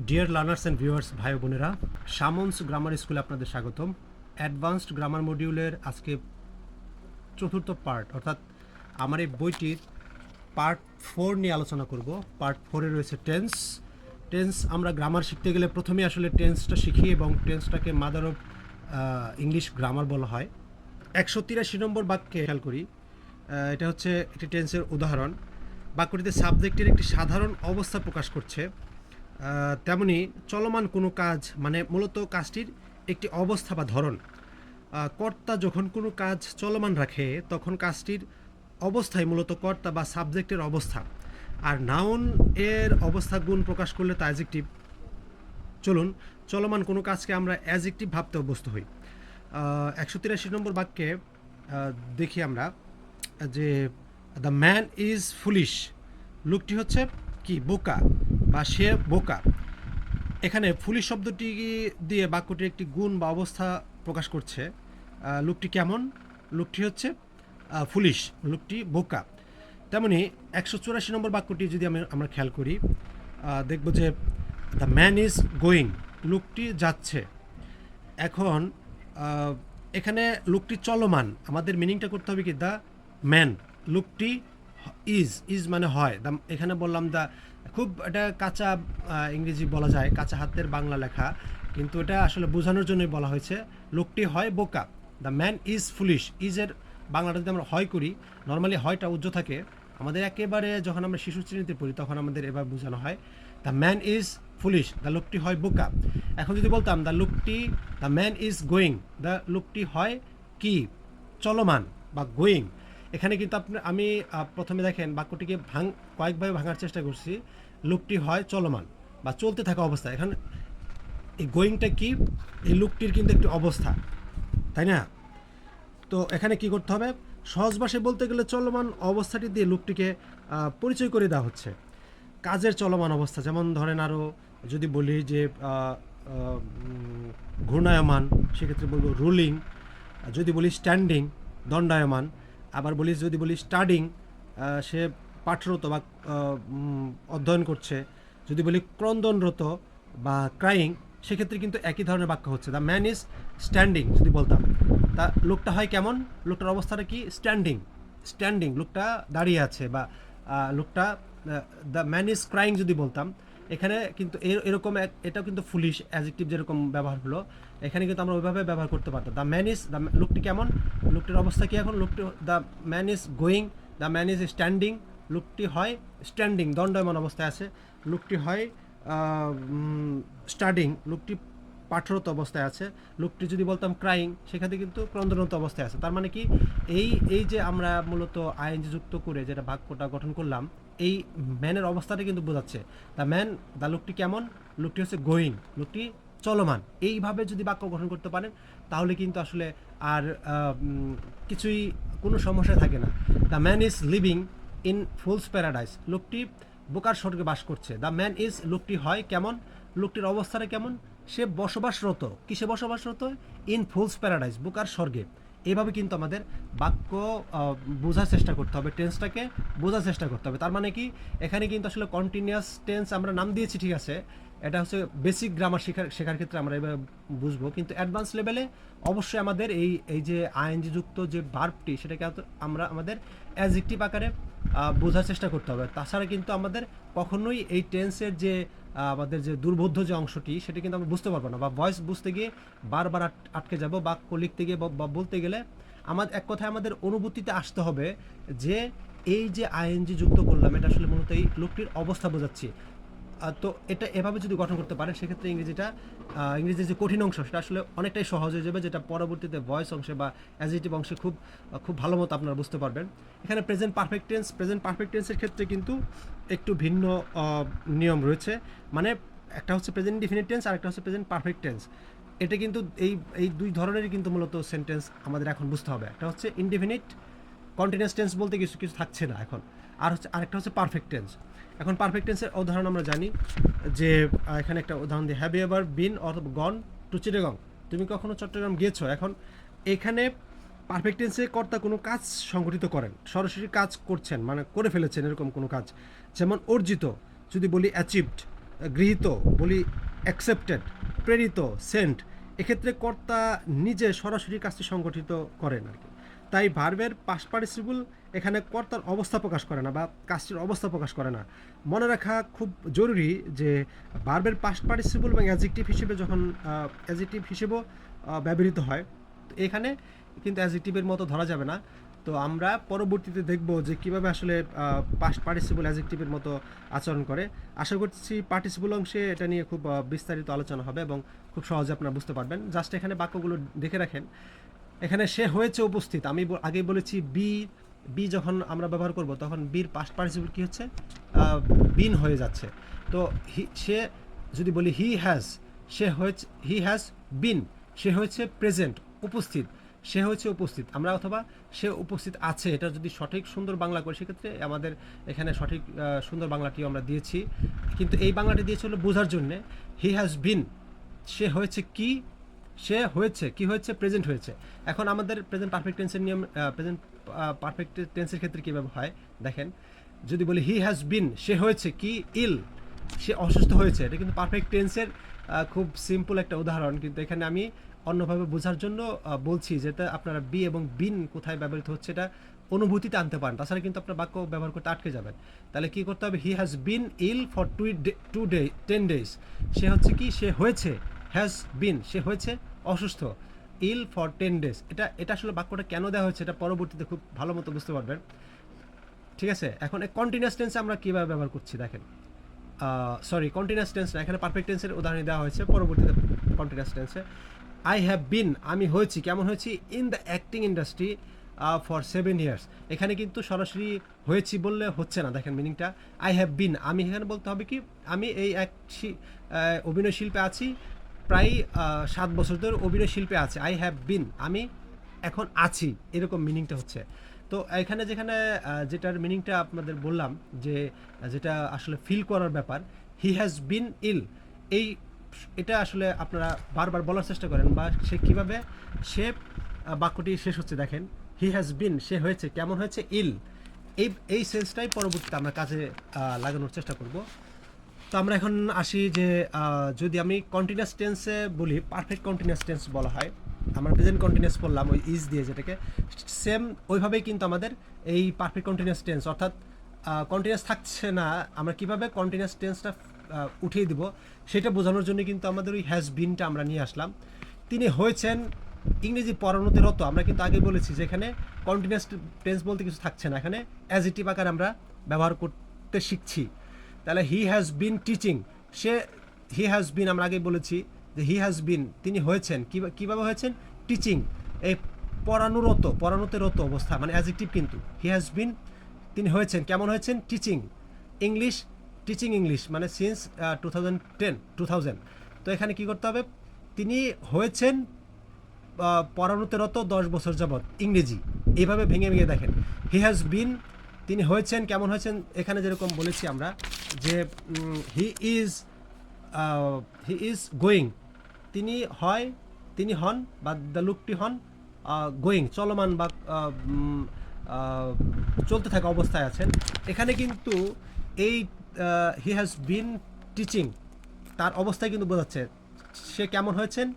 Dear learners and viewers ভাই বোনেরা, someone's grammar স্কুলে আপনাদের স্বাগতম। অ্যাডভান্সড গ্রামার মডিউলের আজকে চতুর্থ পার্ট, অর্থাৎ আমার এই বইটির পার্ট 4 নিয়ে আলোচনা করব। পার্ট 4-এ রয়েছে টেন্স। আমরা গ্রামার শিখতে গেলে প্রথমে আসলে টেন্সটা শিখি এবং টেন্সটাকে মাদার অফ ইংলিশ গ্রামার বলা হয়। 183 নম্বর বাক্যে খেয়াল করি, এটা হচ্ছে একটি টেন্সের উদাহরণ। বাক্যটিতে সাবজেক্টের একটি সাধারণ অবস্থা প্রকাশ করছে। তেমনি চলমান কোনো কাজ, মানে মূলত কাজটির একটি অবস্থা বা ধরন। কর্তা যখন কোনো কাজ চলমান রাখে তখন কাজটির অবস্থায় মূলত কর্তা বা সাবজেক্টের অবস্থা, আর নাউন এর অবস্থা গুণ প্রকাশ করলে তা অ্যাডজেক্টিভ। চলুন চলমান কোনো কাজকে আমরা অ্যাডজেক্টিভ ভাবতে অভ্যস্ত হই। 183 নম্বর বাক্যে দেখি আমরা যে দ্য ম্যান ইজ ফুলিশ, লোকটি হচ্ছে কি বোকা বা সে বোকা। এখানে ফুলিশ শব্দটি দিয়ে বাক্যটির একটি গুণ বা অবস্থা প্রকাশ করছে। লোকটি কেমন? লোকটি হচ্ছে ফুলিশ, লোকটি বোকা। তেমনি 184 নম্বর বাক্যটি যদি আমরা খেয়াল করি, দেখব যে দ্য ম্যান ইজ গোয়িং, লোকটি যাচ্ছে। এখন এখানে লোকটি চলমান, আমাদের মিনিংটা করতে হবে কি দ্য ম্যান, লোকটি ইজ মানে হয়। এখানে বললাম দ্য, খুব এটা কাঁচা ইংরেজি বলা যায়, কাঁচা হাতের বাংলা লেখা, কিন্তু এটা আসলে বোঝানোর জন্যই বলা হয়েছে। লোকটি হয় বোকা, দ্য ম্যান ইজ ফুলিশ। ইজের বাংলাটা যদি আমরা হয় করি, নর্মালি হয়টা উজ্জ্ব থাকে। আমাদের একেবারে যখন আমরা শিশু শ্রেণীতে পড়ি তখন আমাদের এবার বোঝানো হয় the man is foolish, the লোকটি হয় বোকা। এখন যদি বলতাম the man is going, the লোকটি হয় কি চলমান বা গোয়িং। এখানে কিন্তু আমি প্রথমে দেখেন বাক্যটিকে কয়েকভাবে ভাঙার চেষ্টা করছি। লোকটি হয় চলমান বা চলতে থাকা অবস্থা। এখন এই গোয়িংটা কি? এই লোকটির কিন্তু একটি অবস্থা, তাই না? তো এখানে কি করতে হবে? সহজ ভাষায় বলতে গেলে চলমান অবস্থাটি দিয়ে লোকটিকে পরিচয় করে দেওয়া হচ্ছে। কাজের চলমান অবস্থা, যেমন ধরেন আরও যদি বলি যে ঘূর্ণায়মান, সেক্ষেত্রে বলবো রুলিং। যদি বলি স্ট্যান্ডিং, দণ্ডায়মান। আবার যদি বলি স্টাডিং, সে পাঠরত বা অধ্যয়ন করছে। যদি বলি ক্রন্দনরত বা ক্রাইং, সেক্ষেত্রে কিন্তু একই ধরনের বাক্য হচ্ছে। দ্য ম্যান ইজ স্ট্যান্ডিং যদি বলতাম, তা লোকটা হয় কেমন? লোকটার অবস্থাটা কি? স্ট্যান্ডিং, লোকটা দাঁড়িয়ে আছে। বা লোকটা দ্য ম্যান ইজ ক্রাইং যদি বলতাম, এখানে কিন্তু এরকম এটাও কিন্তু ফুলিশ অ্যাডজেক্টিভ যেরকম ব্যবহার হলো, এখানে কিন্তু আমরা ওইভাবে ব্যবহার করতে পারতাম। দ্য লোকটি কেমন? লোকটির অবস্থা কি এখন? The man is going, the man is standing, লোকটি হয় স্ট্যান্ডিং, দণ্ডায়মান অবস্থায় আছে। লোকটি হয় স্টাডিং, লোকটি পাঠরত অবস্থায় আছে। লোকটি যদি বলতাম ক্রাইং, সেখানে কিন্তু ক্রন্দনরত অবস্থায় আছে। তার মানে কি, এই যে আমরা মূলত আইএনজি যুক্ত করে যেটা বাক্যটা গঠন করলাম, এই ম্যানের অবস্থাটা কিন্তু বোঝাচ্ছে। দ্য লোকটি কেমন? লোকটি হচ্ছে গোয়িং, লোকটি চলমান। এইভাবে যদি বাক্য গঠন করতে পারেন তাহলে কিন্তু আসলে আর কিছুই কোনো সমস্যা থাকে না। The man is living in fool's paradise, লোকটি বোকার স্বর্গে বাস করছে। দ্য ম্যান ইজ, লোকটি হয় কেমন? লোকটির অবস্থাটা কেমন? সে বসবাসরত। কিসে বসবাসরত? ইন ফুলস প্যারাডাইস, বোকার স্বর্গে। এইভাবে কিন্তু আমাদের বাক্য বোঝার চেষ্টা করতে হবে, টেন্সটাকে বোঝার চেষ্টা করতে হবে। তার মানে কি, এখানে কিন্তু আসলে কন্টিনিউয়াস টেন্স আমরা নাম দিয়েছি, ঠিক আছে, এটা হচ্ছে বেসিক গ্রামার শেখার ক্ষেত্রে আমরা এবার বুঝবো, কিন্তু অ্যাডভান্স লেভেলে অবশ্যই আমাদের এই যে আইএনজি যুক্ত যে ভার্বটি, সেটাকে আমরা আমাদের অ্যাডজেক্টিভ আকারে বোঝার চেষ্টা করতে হবে। তাছাড়া কিন্তু আমাদের কখনোই এই টেন্সের যে আমাদের যে দুর্বোধ্য যে অংশটি, সেটা কিন্তু আমরা বুঝতে পারবো না, বা ভয়েস বুঝতে গিয়ে বারবার আটকে যাব, বাক্য লিখতে গিয়ে বা বলতে গেলে এক কথায় আমাদের অনুভূতিতে আসতে হবে যে এই যে আইএনজি যুক্ত করলাম, এটা আসলে মূলত এই লোকটির অবস্থা বোঝাচ্ছি। তো এটা এভাবে যদি গঠন করতে পারেন, সেক্ষেত্রে ইংরেজির যে কঠিন অংশ, সেটা আসলে অনেকটাই সহজ হয়ে যাবে, যেটা পরবর্তীতে ভয়েস অংশে বা অ্যাডজেক্টিভ অংশে খুব ভালো মতো আপনারা বুঝতে পারবেন। এখানে প্রেজেন্ট পারফেক্ট টেন্সের ক্ষেত্রে কিন্তু একটু ভিন্ন নিয়ম রয়েছে। মানে একটা হচ্ছে প্রেজেন্ট ইনডিফিনিট টেন্স, আর একটা হচ্ছে প্রেজেন্ট পারফেক্ট টেন্স। এটা কিন্তু এই দুই ধরনেরই কিন্তু মূলত সেন্টেন্স আমাদের এখন বুঝতে হবে। একটা হচ্ছে ইনডিফিনিট কন্টিনিউয়াস টেন্স বলতে কিছু থাকছে না এখন, আরেকটা হচ্ছে পারফেক্ট টেন্স। এখন পারফেক্ট টেন্সের উদাহরণ আমরা জানি যে এখানে একটা উদাহরণ দিই, have you ever been or gone to Chittagong, তুমি কখনো চট্টগ্রাম গিয়েছো। এখন এখানে পারফেক্ট টেন্সে কর্তা কোনো কাজ সংগঠিত করেন, সরাসরি কাজ করছেন, মানে করে ফেলেছেন এরকম কোনো কাজ। যেমন অর্জিত যদি বলি অ্যাচিভড, গৃহীত, বলি অ্যাকসেপ্টেড, প্রেরিত, সেন্ট, এক্ষেত্রে কর্তা নিজে সরাসরি কাজটি সংগঠিত করেন আর কি। তাই ভার্বের পাস্ট পার্টিসিপল এখানে কর্তার অবস্থা প্রকাশ করে না বা কাজটির অবস্থা প্রকাশ করে না। মনে রাখা খুব জরুরি যে ভার্বের পাস্ট পার্টিসিপল এবং অ্যাডজেক্টিভ হিসেবে যখন অ্যাডজেক্টিভ হিসেবেও ব্যবহৃত হয়, তো এখানে কিন্তু অ্যাডজেক্টিভের মতো ধরা যাবে না। তো আমরা পরবর্তীতে দেখব যে কীভাবে আসলে পাস্ট পার্টিসিপল অ্যাডজেক্টিভের মতো আচরণ করে। আশা করছি পার্টিসিপল অংশে এটা নিয়ে খুব বিস্তারিত আলোচনা হবে এবং খুব সহজে আপনারা বুঝতে পারবেন। জাস্ট এখানে বাক্যগুলো দেখে রাখেন। এখানে সে হয়েছে উপস্থিত, আমি আগেই বলেছি বি যখন আমরা ব্যবহার করব তখন বির পাস্ট পার্টিসিপল কী হচ্ছে, বিন হয়ে যাচ্ছে। তো সে যদি বলি হি হ্যাজ, সে হয়েছে, হি হ্যাজ বিন, সে হয়েছে প্রেজেন্ট, উপস্থিত, সে হয়েছে উপস্থিত। আমরা অথবা সে উপস্থিত আছে, এটা যদি সঠিক সুন্দর বাংলা করি সেক্ষেত্রে আমাদের এখানে সঠিক সুন্দর বাংলাটিও আমরা দিয়েছি, কিন্তু এই বাংলাটি দিয়েছে হলো বোঝার জন্যে। হি হ্যাজ বিন, সে হয়েছে কি, সে হয়েছে কি, হয়েছে প্রেজেন্ট হয়েছে। এখন আমাদের প্রেজেন্ট পারফেক্ট টেন্সের নিয়ম, প্রেজেন্ট পারফেক্ট টেন্সের ক্ষেত্রে কীভাবে হয় দেখেন। যদি বলি হি হ্যাজ বিন, সে হয়েছে কি ইল, সে অসুস্থ হয়েছে, এটা কিন্তু পারফেক্ট টেন্সের খুব সিম্পল একটা উদাহরণ, কিন্তু এখানে আমি অন্যভাবে বোঝার জন্য বলছি যেটা আপনারা বি এবং বিন কোথায় ব্যবহৃত হচ্ছে এটা অনুভূতিতে আনতে পারেন, তাছাড়া কিন্তু আপনার বাক্য ব্যবহার করতে আটকে যাবেন। তাহলে কী করতে হবে, he has been ill for 10 days, সে হচ্ছে কি, সে হয়েছে, হ্যাজ বিন, সে হয়েছে অসুস্থ, ইল ফর 10 days। এটা আসলে বাক্যটা কেন দেওয়া হয়েছে এটা পরবর্তীতে খুব ভালো মতো বুঝতে পারবেন, ঠিক আছে। এখন এই কন্টিনিউয়াস টেন্সে আমরা কীভাবে ব্যবহার করছি দেখেন, কন্টিনিউয়াস টেন্স না, এখানে পারফেক্ট টেন্সের উদাহরণ দেওয়া হয়েছে, পরবর্তীতে কন্টিনিউয়াস টেন্সে। আই হ্যাভ বিন, আমি হয়েছি, কেমন হয়েছি, in the acting industry for 7 years। এখানে কিন্তু সরাসরি হয়েছি বললে হচ্ছে না, দেখেন মিনিংটা। আই হ্যাভ বিন, আমি এখানে বলতে হবে কি, আমি এই অভিনয় শিল্পে আছি প্রায় 7 বছর ধরে অভিনয় শিল্পে আছে। আই হ্যাভ বিন, আমি এখন আছি, এরকম মিনিংটা হচ্ছে। তো এখানে যেখানে যেটার মিনিংটা আপনাদের বললাম যে যেটা আসলে ফিল করার ব্যাপার, হি হ্যাজ বিন ইল, এটা আসলে আপনারা বারবার বলার চেষ্টা করেন বা সে কীভাবে সে বাক্যটি শেষ হচ্ছে দেখেন, হি হ্যাজ বিন, সে হয়েছে, কেমন হয়েছে, ইল। এই সেন্সটাই পরবর্তীতে আমরা কাজে লাগানোর চেষ্টা করব। তো আমরা এখন আসি যে যদি আমি কন্টিনিউয়াস টেন্সে বলি, পারফেক্ট কন্টিনিউয়াস টেন্স বলা হয়, আমরা প্রেজেন্ট কন্টিনিউয়াস বললাম ওই ইজ দিয়ে, যেটাকে সেম ওইভাবেই কিন্তু আমাদের এই পারফেক্ট কন্টিনিউয়াস টেন্স, অর্থাৎ কন্টিনিউয়াস থাকছে না, আমরা কিভাবে কন্টিনিউয়াস টেন্সটা উঠিয়ে দিব সেটা বোঝানোর জন্য কিন্তু আমাদের ওই হ্যাজ বিনটা আমরা নিয়ে আসলাম। তিনি হয়েছেন ইংরেজি পড়ানোতে রত, আমরা কিন্তু আগে বলেছি যে এখানে কন্টিনিউয়াস টেন্স বলতে কিছু থাকছে না, এখানে অ্যাজিটিভ আকার আমরা ব্যবহার করতে শিখছি। তাহলে হি has been teaching, he has বিন, আমরা আগে বলেছি যে হি হ্যাজ বিন, তিনি হয়েছেন, কীভাবে হয়েছেন, টিচিং, এই পড়ানোতে রত অবস্থা, মানে অ্যাডজেক্টিভ কিন্তু। হি হ্যাজ বিন, তিনি হয়েছেন, কেমন হয়েছেন, টিচিং ইংলিশ, টিচিং ইংলিশ মানে সিন্স 2000। তো এখানে কি করতে হবে, তিনি হয়েছেন পড়ানোতে রত 10 বছর যাবৎ ইংরেজি, এইভাবে ভেঙে দেখেন। হি হ্যাজ বিন, তিনি হয়েছেন, কেমন হয়েছেন, এখানে যেরকম বলেছি আমরা যে হি ইজ গোয়িং, তিনি হন বা দ্য লোকটি হন গোয়িং, চলমান বা চলতে থাকা অবস্থায় আছেন। এখানে কিন্তু এই হি হ্যাজ বিন টিচিং, তার অবস্থায় কিন্তু বোঝাচ্ছে সে কেমন হয়েছেন,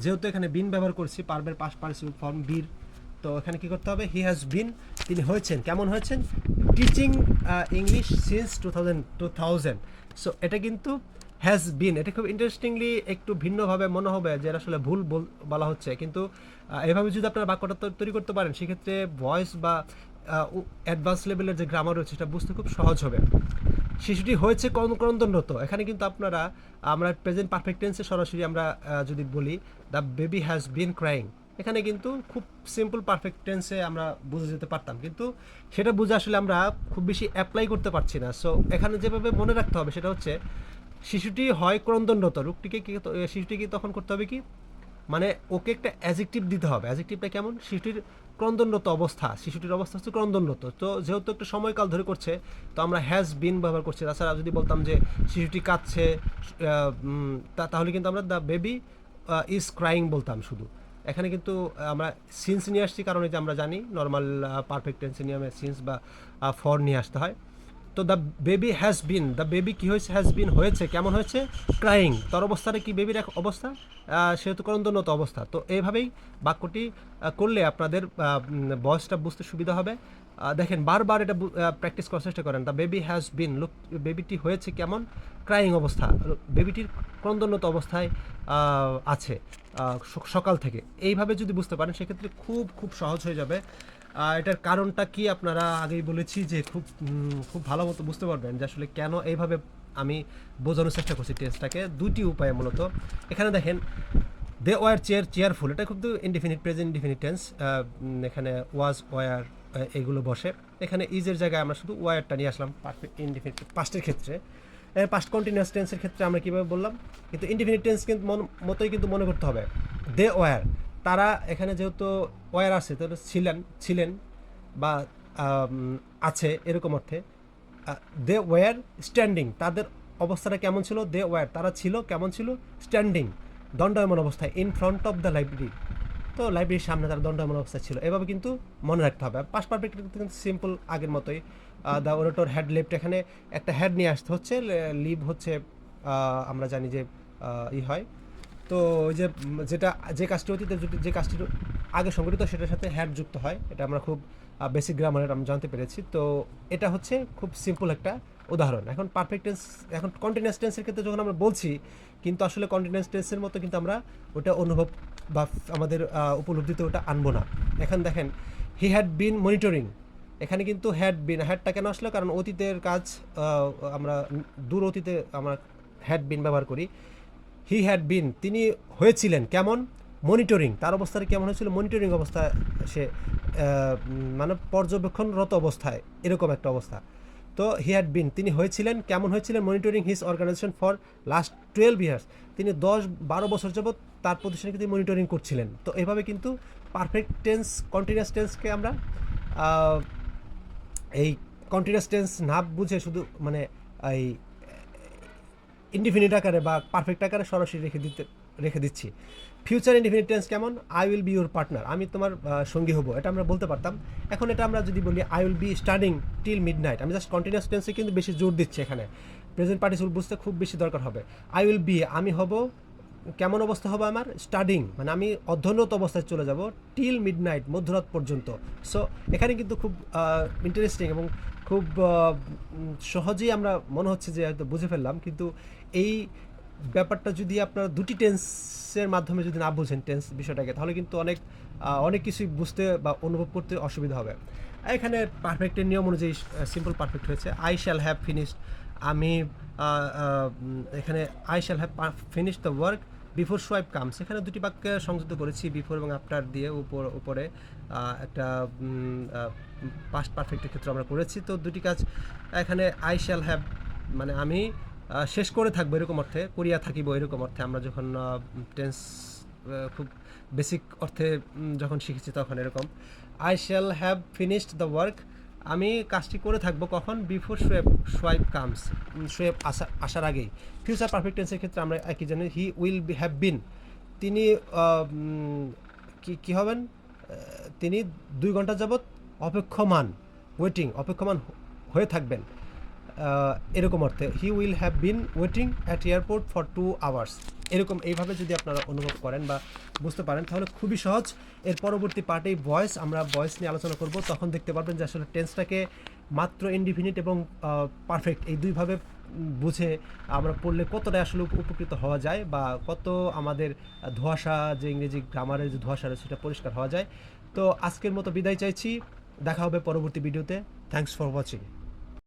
যেহেতু এখানে বিন ব্যবহার করছি, পারবের পাস্ট পার্টিসিপল ফর্ম বীর। তো এখানে কি করতে হবে, হি হ্যাজ বিন, তিনি হয়েছেন, কেমন হয়েছেন, টিচিং ইংলিশ সিন্স 2000। সো এটা কিন্তু হ্যাজ বিন, এটা খুব ইন্টারেস্টিংলি একটু ভিন্নভাবে মনে হবে যে আসলে ভুল বলা হচ্ছে, কিন্তু এভাবে যদি আপনারা বাক্যটা তৈরি করতে পারেন সেক্ষেত্রে ভয়েস বা অ্যাডভান্স লেভেলের যে গ্রামার রয়েছে সেটা বুঝতে খুব সহজ হবে। শিশুটি হয়েছে ক্রন্দনরত, এখানে কিন্তু আমরা প্রেজেন্ট পারফেক্ট টেন্সে সরাসরি আমরা যদি বলি the baby has been crying, এখানে কিন্তু খুব সিম্পল পারফেক্ট টেন্সে আমরা বুঝে যেতে পারতাম, কিন্তু সেটা বুঝে আসলে আমরা খুব বেশি অ্যাপ্লাই করতে পারছি না। সো এখানে যেভাবে মনে রাখতে হবে সেটা হচ্ছে শিশুটি হয় ক্রন্দনরত, শিশুটিকে তখন করতে হবে কি, মানে ওকে একটা অ্যাডজেক্টিভ দিতে হবে। অ্যাডজেক্টিভটা কেমন, শিশুটির ক্রন্দনরত অবস্থা, শিশুটির অবস্থা হচ্ছে ক্রন্দনরত। তো যেহেতু একটা সময়কাল ধরে করছে তো আমরা হ্যাজ বিন ব্যবহার করছি। তাছাড়া যদি বলতাম যে শিশুটি কাঁদছে তাহলে কিন্তু আমরা দ্য বেবি ইজ ক্রাইং বলতাম শুধু। এখানে কিন্তু আমরা সিন্স নিয়ে আসছি, কারণ এই যে আমরা জানি নর্মাল পারফেক্ট টেন্সের নিয়মে সিন্স বা ফর নিয়ে আসতে হয়। তো the baby has been, the baby কী হয়েছে, হ্যাজ বিন হয়েছে, কেমন হয়েছে, ক্রাইং, তার অবস্থাটা কি বেবির এক অবস্থা, সেহেতু ক্রন্দনত অবস্থা। তো এইভাবেই বাক্যটি করলে আপনাদের বয়সটা বুঝতে সুবিধা হবে। দেখেন বারবার এটা প্র্যাকটিস করার চেষ্টা করেন। The baby has been, look, বেবিটি হয়েছে কেমন, ক্রাইং অবস্থা, বেবিটির ক্রন্দনত অবস্থায় আছে সকাল থেকে। এইভাবে যদি বুঝতে পারেন সেক্ষেত্রে খুব খুব সহজ হয়ে যাবে। এটার কারণটা কি আপনারা আগেই বলেছি যে খুব ভালো মতো বুঝতে পারবেন যে আসলে কেন এইভাবে আমি বোঝানোর চেষ্টা করছি টেন্সটাকে। দুটি উপায়ে মূলত। এখানে দেখেন দে ওয়ার চেয়ারফুল, এটা খুব ইনডিফিনিট প্রেজেন্ট ইনডিফিনিট টেন্স। এখানে ওয়াজ ওয়ার এগুলো বসে। এখানে ইজের জায়গায় আমরা শুধু ওয়ারটা নিয়ে আসলাম পারফেক্ট ইনডিফিনিট পাস্টের ক্ষেত্রে। পাস্ট কন্টিনিউয়াস টেন্সের ক্ষেত্রে আমরা কীভাবে বললাম, কিন্তু ইনডিফিনিট টেন্স কিন্তু মতোই কিন্তু মনে করতে হবে। দে ওয়ার, তারা, এখানে যেহেতু ওয়ার আছে তাহলে ছিলেন বা আছে এরকম অর্থে। দে ওয়ার স্ট্যান্ডিং, তাদের অবস্থাটা কেমন ছিল, দে ওয়ার, তারা ছিল কেমন ছিল, স্ট্যান্ডিং, দণ্ডায়মান অবস্থায়, in front of the library, তো লাইব্রেরির সামনে তারা দণ্ডায়মান অবস্থায় ছিল। এভাবে কিন্তু মনে রাখতে হবে। পাস্ট পারফেক্ট কিন্তু সিম্পল আগের মতোই। দ্য ওরেটর হ্যাড লেফট, এখানে একটা হ্যাড নিয়ে আসতে হচ্ছে, লিভ হচ্ছে আমরা জানি যে হয়। তো ওই যে কাজটি অতীতে যে কাজটির আগে সংগঠিত সেটার সাথে হ্যাড যুক্ত হয়, এটা আমরা খুব বেসিক গ্রামারের আমরা জানতে পেরেছি। তো এটা হচ্ছে খুব সিম্পল একটা উদাহরণ। এখন পারফেক্ট টেন্স, এখন কন্টিনিউয়াস টেন্সের ক্ষেত্রে যখন আমরা বলছি, কিন্তু আসলে কন্টিনিউয়াস টেন্সের মতো কিন্তু আমরা ওটা অনুভব বা আমাদের উপলব্ধিতে ওটা আনবো না। এখন দেখেন হি হ্যাড বিন মনিটরিং, এখানে কিন্তু হ্যাডটা কেন আসলো, কারণ অতীতের কাজ আমরা দূর অতীতে আমরা হ্যাড বিন ব্যবহার করি। হি হ্যাড বিন, তিনি হয়েছিলেন কেমন, মনিটরিং, তার অবস্থাটা কেমন হয়েছিল, মনিটরিং অবস্থায়, সে মানে পর্যবেক্ষণরত অবস্থায়, এরকম একটা অবস্থা। তো হি হ্যাড বিন, তিনি হয়েছিলেন কেমন হয়েছিলেন, monitoring his organization for last 12 years, তিনি 10-12 বছর যাবৎ তার প্রতিষ্ঠানকে তিনি মনিটরিং করছিলেন। তো এভাবে কিন্তু পারফেক্ট টেন্স কন্টিনিউয়াস টেন্সকে আমরা এই কন্টিনিউয়াস টেন্স না বুঝে শুধু মানে এই ইনডিফিনিট আকারে বা পারফেক্ট আকারে সরাসরি রেখে দিচ্ছি। ফিউচার ইনডিফিনিট টেন্স কেমন, I will be your partner, আমি তোমার সঙ্গী হব, এটা আমরা বলতে পারতাম। এখন এটা আমরা যদি বলি I will be studying till midnight, আমি জাস্ট কন্টিনিউয়াস টেন্সে কিন্তু বেশি জোর দিচ্ছি। এখানে প্রেজেন্ট পার্টিসিপল বুঝতে খুব বেশি দরকার হবে। আই উইল বি, আমি হব, কেমন অবস্থা হবে আমার, স্টাডিং, মানে আমি অধ্যয়নরত অবস্থায় চলে যাব, টিল মিডনাইট, মধ্যরাত পর্যন্ত। সো এখানে কিন্তু খুব ইন্টারেস্টিং এবং খুব সহজেই আমরা মনে হচ্ছে যে হয়তো বুঝে ফেললাম, কিন্তু এই ব্যাপারটা যদি আপনারা দুটি টেন্সের মাধ্যমে যদি না বুঝেন টেন্স বিষয়টাকে, তাহলে কিন্তু অনেক কিছুই বুঝতে বা অনুভব করতে অসুবিধা হবে। এখানে পারফেক্টের নিয়ম অনুযায়ী সিম্পল পারফেক্ট হয়েছে। আই শ্যাল হ্যাভ ফিনিশড, আমি এখানে I shall have finished the work before swipe comes, এখানে দুটি বাক্যে সংযুক্ত করেছি বিফোর এবং আফটার দিয়ে, উপরে একটা পাস্ট পারফেক্টের ক্ষেত্রে আমরা করেছি। তো দুটি কাজ এখানে আই শ্যাল হ্যাভ মানে আমি শেষ করে থাকবো এরকম অর্থে, করিয়া থাকিব এরকম অর্থে, আমরা যখন টেন্স খুব বেসিক অর্থে যখন শিখেছি তখন এরকম। I shall have finished the work, আমি কাজটি করে থাকবো কখন, বিফোর সোয়াইপ কামস, সোয়েব আসার আগেই। ফিউচার পারফেক্ট টেন্সের ক্ষেত্রে আমরা একই জানি, হি উইল হ্যাভ বিন, তিনি কি হবেন, তিনি 2 ঘন্টা যাবৎ অপেক্ষমান, অপেক্ষমান হয়ে থাকবেন, এরকম অর্থে। He will have been waiting at airport for 2 hours, এরকম এইভাবে যদি আপনারা অনুভব করেন বা বুঝতে পারেন তাহলে খুবই সহজ। এর পরবর্তী পার্টেই আমরা ভয়েস নিয়ে আলোচনা করব, তখন দেখতে পারবেন যে আসলে টেন্সটাকে মাত্র ইনডিফিনিট এবং পারফেক্ট এই দুইভাবে বুঝে আমরা পড়লে কতটা আসলে উপকৃত হওয়া যায়, বা কত আমাদের ধোঁয়াশা যে ইংরেজি গ্রামারের যে ধোঁয়াশা রয়েছে সেটা পরিষ্কার হওয়া যায়। তো আজকের মতো বিদায় চাইছি, দেখা হবে পরবর্তী ভিডিওতে। Thanks for watching.